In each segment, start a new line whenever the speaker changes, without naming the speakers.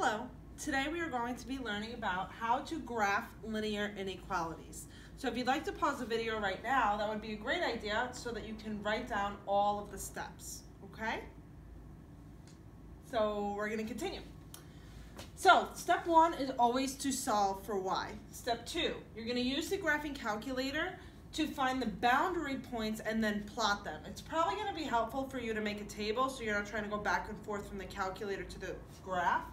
Hello, today we are going to be learning about how to graph linear inequalities. So if you'd like to pause the video right now, that would be a great idea so that you can write down all of the steps, okay? So we're going to continue. So step one is always to solve for y. Step two, you're going to use the graphing calculator to find the boundary points and then plot them. It's probably going to be helpful for you to make a table so you're not trying to go back and forth from the calculator to the graph.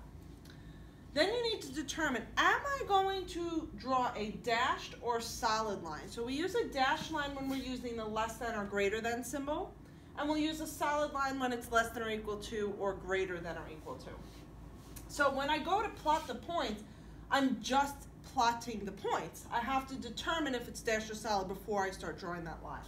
Then you need to determine, am I going to draw a dashed or solid line? So we use a dashed line when we're using the less than or greater than symbol, and we'll use a solid line when it's less than or equal to or greater than or equal to. So when I go to plot the points, I'm just plotting the points. I have to determine if it's dashed or solid before I start drawing that line.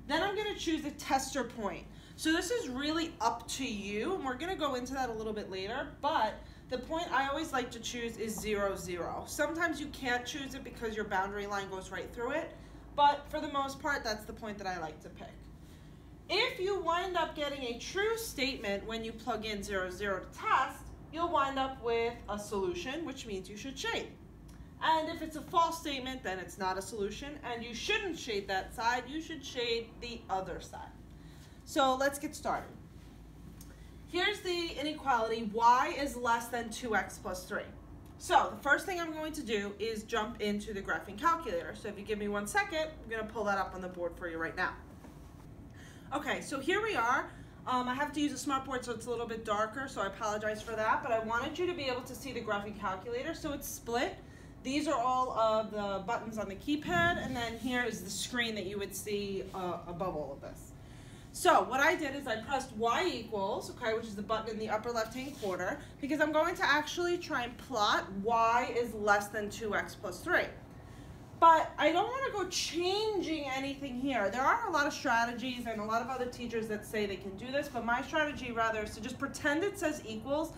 Then I'm going to choose a tester point. So this is really up to you, and we're going to go into that a little bit later, but the point I always like to choose is 0, 0. Sometimes you can't choose it because your boundary line goes right through it, but for the most part, that's the point that I like to pick. If you wind up getting a true statement when you plug in 0, 0 to test, you'll wind up with a solution, which means you should shade. And if it's a false statement, then it's not a solution, and you shouldn't shade that side, you should shade the other side. So let's get started. Here's the inequality, y is less than 2x plus 3. So the first thing I'm going to do is jump into the graphing calculator. So if you give me 1 second, I'm going to pull that up on the board for you right now. Okay, so here we are. I have to use a smartboard, so it's a little bit darker, so I apologize for that, but I wanted you to be able to see the graphing calculator. So it's split. These are all of the buttons on the keypad, and then here is the screen that you would see above all of this. So what I did is I pressed y equals, okay, which is the button in the upper left-hand corner, because I'm going to actually try and plot y is less than 2x plus 3. But I don't want to go changing anything here. There are a lot of strategies and a lot of other teachers that say they can do this, but my strategy rather is to just pretend it says equals,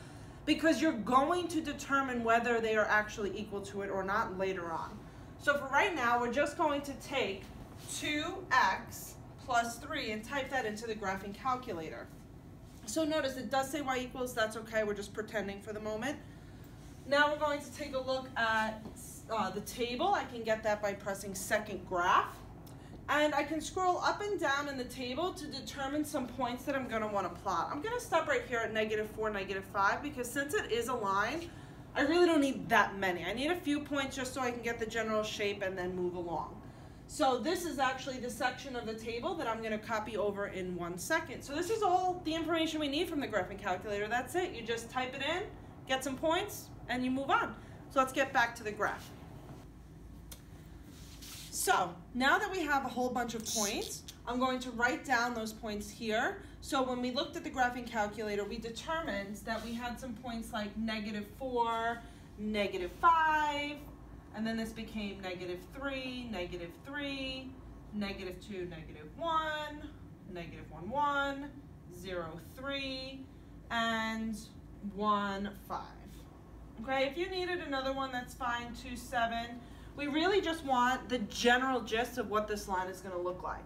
because you're going to determine whether they are actually equal to it or not later on. So for right now, we're just going to take 2x plus 3 and type that into the graphing calculator. So notice it does say y equals, that's okay, we're just pretending for the moment. Now we're going to take a look at the table. I can get that by pressing second graph. And I can scroll up and down in the table to determine some points that I'm going to want to plot. I'm going to stop right here at -4, -5, because since it is a line, I really don't need that many. I need a few points just so I can get the general shape and then move along. So this is actually the section of the table that I'm going to copy over in 1 second. So this is all the information we need from the graphing calculator. That's it. You just type it in, get some points, and you move on. So let's get back to the graph. So now that we have a whole bunch of points, I'm going to write down those points here. So when we looked at the graphing calculator, we determined that we had some points like -4, -5, and then this became -3, -3, -2, -1, -1, 1, 0, 3, and 1, 5. Okay, if you needed another one, that's fine, 2, 7. We really just want the general gist of what this line is going to look like.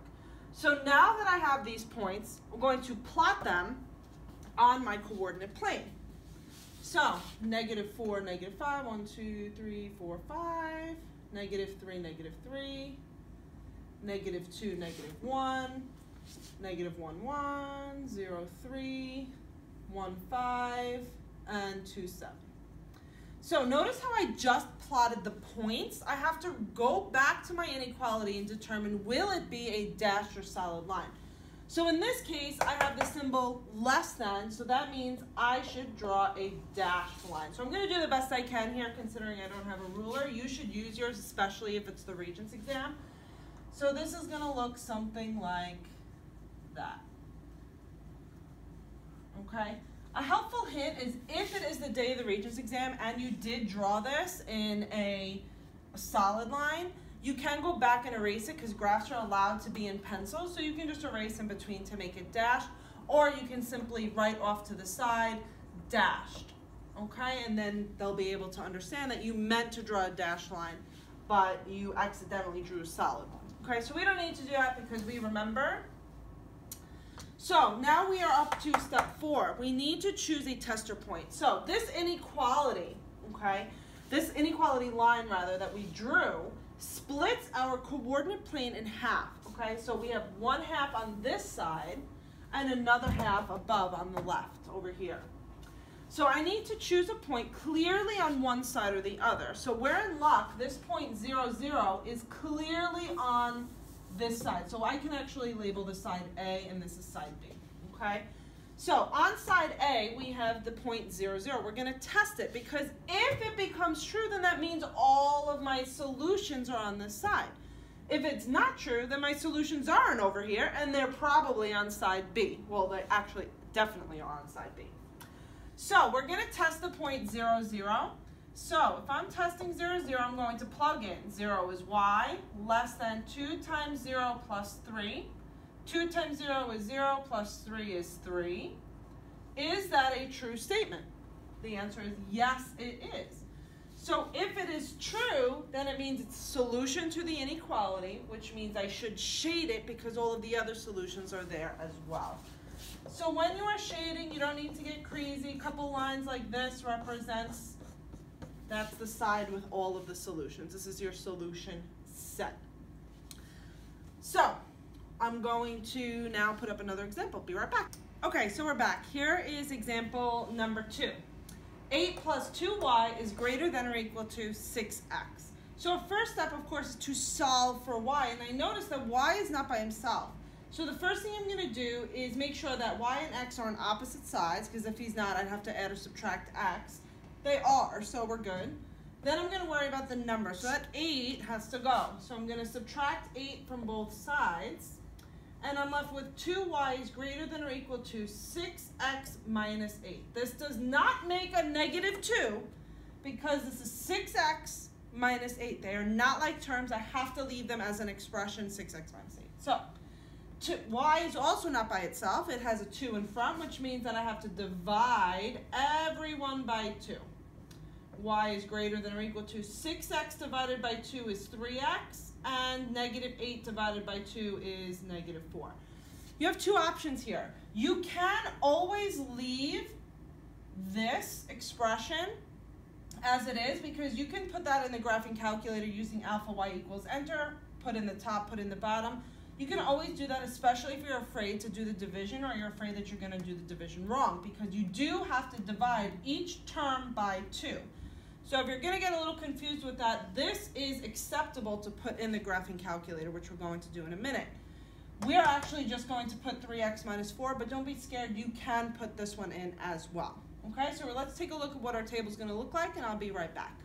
So now that I have these points, I'm going to plot them on my coordinate plane. So, -4, -5, 1, 2, 3, 4, 5, -3, -3, -2, -1, -1, 1, 0, 3, 1, 5, and 2, 7. So notice how I just plotted the points. I have to go back to my inequality and determine, will it be a dashed or solid line? So in this case, I have the symbol less than, so that means I should draw a dashed line. So I'm going to do the best I can here, considering I don't have a ruler. You should use yours, especially if it's the Regents exam. So this is going to look something like that. Okay? A helpful hint is if it is the day of the Regents exam and you did draw this in a solid line, you can go back and erase it because graphs are allowed to be in pencil, so you can just erase in between to make it dashed, or you can simply write off to the side, dashed, okay? And then they'll be able to understand that you meant to draw a dashed line, but you accidentally drew a solid one, okay? So we don't need to do that because we remember So now we are up to step 4. We need to choose a tester point. So this inequality, okay, this inequality line rather that we drew splits our coordinate plane in half, okay? So we have one half on this side and another half above on the left over here. So I need to choose a point clearly on one side or the other. So we're in luck. This point 0, 0 is clearly on this side. So I can actually label this side A and this is side B, okay? So on side A, we have the point 0, 0. We're going to test it because if it becomes true, then that means all of my solutions are on this side. If it's not true, then my solutions aren't over here and they're probably on side B. Well, they actually definitely are on side B. So we're going to test the point 0, 0. So if I'm testing 0, 0, I'm going to plug in. 0 is y less than 2 times 0 plus 3. 2 times 0 is 0 plus 3 is 3. Is that a true statement? The answer is yes, it is. So if it is true, then it means it's a solution to the inequality, which means I should shade it because all of the other solutions are there as well. So when you are shading, you don't need to get crazy. A couple lines like this represents, that's the side with all of the solutions. This is your solution set. So I'm going to now put up another example. Be right back. Okay, so we're back. Here is example number 2. 8 plus 2y is greater than or equal to 6x. So our first step, of course, is to solve for y. And I notice that y is not by himself. So the first thing I'm going to do is make sure that y and x are on opposite sides, because if he's not, I'd have to add or subtract x. They are, so we're good. Then I'm going to worry about the number. So that 8 has to go. So I'm going to subtract 8 from both sides. And I'm left with 2y is greater than or equal to 6x minus 8. This does not make a negative 2 because this is 6x minus 8. They are not like terms. I have to leave them as an expression, 6x minus 8. So y is also not by itself. It has a 2 in front, which means that I have to divide everyone by 2. Y is greater than or equal to 6x divided by 2 is 3x. And negative 8 divided by 2 is negative 4. You have two options here. You can always leave this expression as it is because you can put that in the graphing calculator using alpha y equals enter, put in the top, put in the bottom. You can always do that, especially if you're afraid to do the division or you're afraid that you're going to do the division wrong, because you do have to divide each term by 2. So if you're going to get a little confused with that, this is acceptable to put in the graphing calculator, which we're going to do in a minute. We're actually just going to put 3x minus 4, but don't be scared. You can put this one in as well. Okay, so let's take a look at what our table is going to look like, and I'll be right back.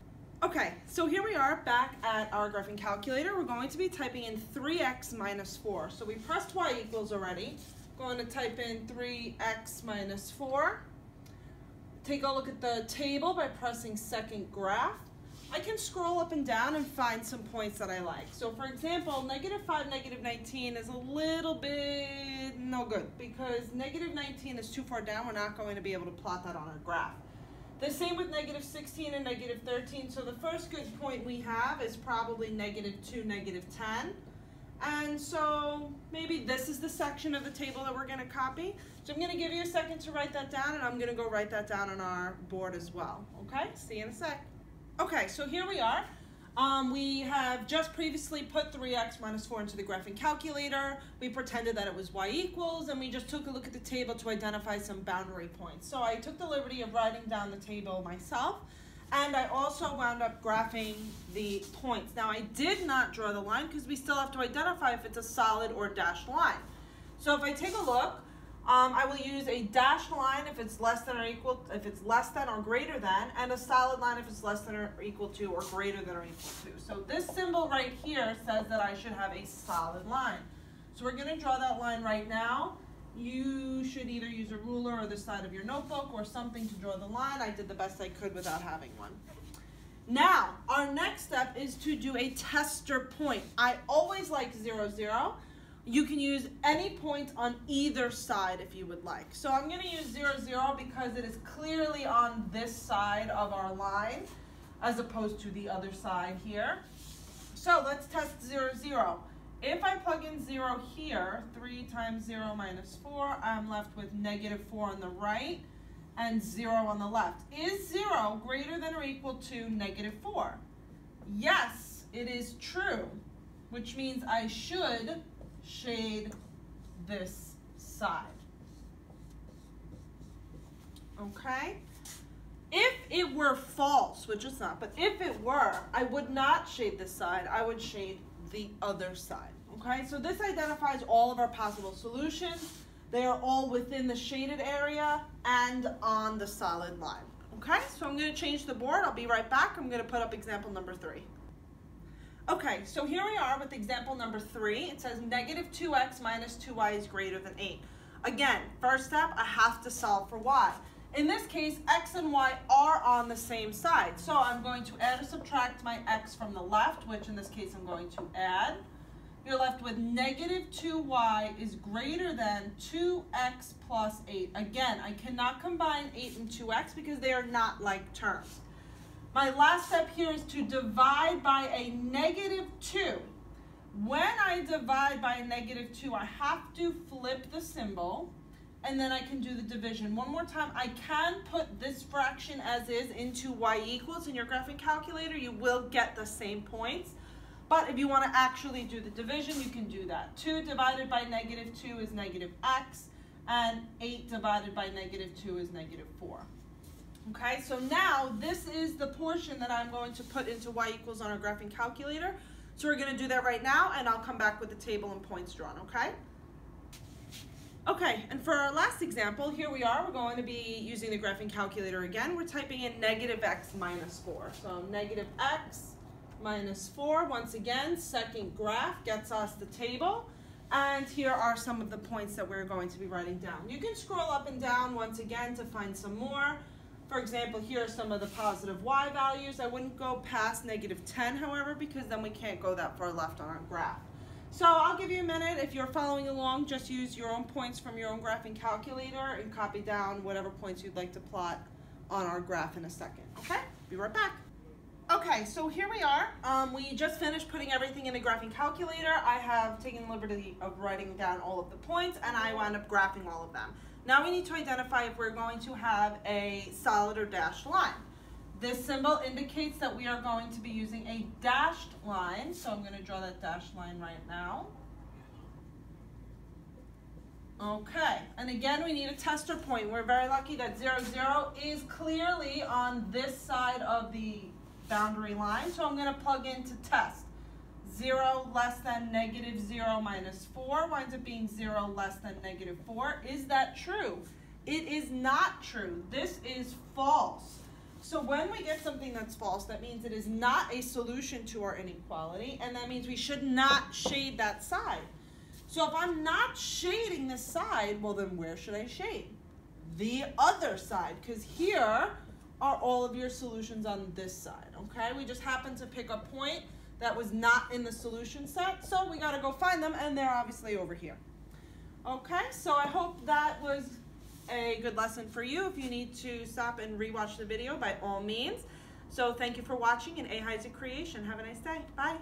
Okay, so here we are back at our graphing calculator. We're going to be typing in 3x minus 4. So we pressed y equals already. Going to type in 3x minus 4. Take a look at the table by pressing second graph. I can scroll up and down and find some points that I like. So for example, negative 5, negative 19 is a little bit no good because negative 19 is too far down. We're not going to be able to plot that on our graph. The same with negative 16 and negative 13. So the first good point we have is probably negative 2, negative 10. And so maybe this is the section of the table that we're going to copy. So I'm going to give you a second to write that down, and I'm going to go write that down on our board as well. Okay, see you in a sec. Okay, so here we are. We have just previously put 3x minus 4 into the graphing calculator. We pretended that it was y equals, and we just took a look at the table to identify some boundary points. So I took the liberty of writing down the table myself, and I also wound up graphing the points. Now I did not draw the line because we still have to identify if it's a solid or dashed line. So if I take a look, I will use a dashed line if it's less than or equal, if it's less than or greater than, and a solid line if it's less than or equal to or greater than or equal to. So this symbol right here says that I should have a solid line. So we're going to draw that line right now. You should either use a ruler or the side of your notebook or something to draw the line. I did the best I could without having one. Now, our next step is to do a tester point. I always like 0, 0. You can use any point on either side if you would like. So I'm going to use 0, 0 because it is clearly on this side of our line as opposed to the other side here. So let's test 0, 0. If I plug in 0 here, 3 times 0 minus 4, I'm left with negative 4 on the right and 0 on the left. Is 0 greater than or equal to negative 4? Yes, it is true, which means I should shade this side. Okay? If it were false, which it's not, but if it were, I would not shade this side, I would shade the other side. Okay, so this identifies all of our possible solutions. They are all within the shaded area and on the solid line. Okay, so I'm going to change the board. I'll be right back. I'm going to put up example number 3. Okay, so here we are with example number 3. It says negative 2x minus 2y is greater than 8. Again, first step, I have to solve for y. In this case, x and y are on the same side. So I'm going to add or subtract my x from the left, which in this case I'm going to add. You're left with negative 2y is greater than 2x plus 8. Again, I cannot combine 8 and 2x because they are not like terms. My last step here is to divide by a negative 2. When I divide by a negative 2, I have to flip the symbol, and then I can do the division. One more time, I can put this fraction as is into y equals in your graphing calculator. You will get the same points. But if you want to actually do the division, you can do that. 2 divided by negative 2 is negative x, and 8 divided by negative 2 is negative 4. Okay, so now this is the portion that I'm going to put into y equals on our graphing calculator. So we're going to do that right now, and I'll come back with the table and points drawn, okay? Okay, and for our last example, here we are. We're going to be using the graphing calculator again. We're typing in negative x minus 4. So negative x minus 4, once again, second graph gets us the table. And here are some of the points that we're going to be writing down. You can scroll up and down once again to find some more. For example, here are some of the positive y values. I wouldn't go past negative 10, however, because then we can't go that far left on our graph. So I'll give you a minute. If you're following along, just use your own points from your own graphing calculator and copy down whatever points you'd like to plot on our graph in a second. Okay? Be right back. Okay, so here we are. We just finished putting everything in the graphing calculator. I have taken the liberty of writing down all of the points, and I wound up graphing all of them. Now we need to identify if we're going to have a solid or dashed line. This symbol indicates that we are going to be using a dashed line, so I'm going to draw that dashed line right now. Okay, and again we need a tester point. We're very lucky that 0, 0 is clearly on this side of the boundary line, so I'm going to plug into test. 0 less than negative 0 minus 4 winds up being 0 less than negative 4. Is that true? It is not true. This is false. So when we get something that's false, that means it is not a solution to our inequality, and that means we should not shade that side. So if I'm not shading this side, well then where should I shade? The other side, because here are all of your solutions on this side, okay? We just happened to pick a point that was not in the solution set, so we gotta go find them, and they're obviously over here. Okay, so I hope that was a good lesson for you. If you need to stop and rewatch the video, by all means. So thank you for watching, and A Hei's a Creation. Have a nice day. Bye.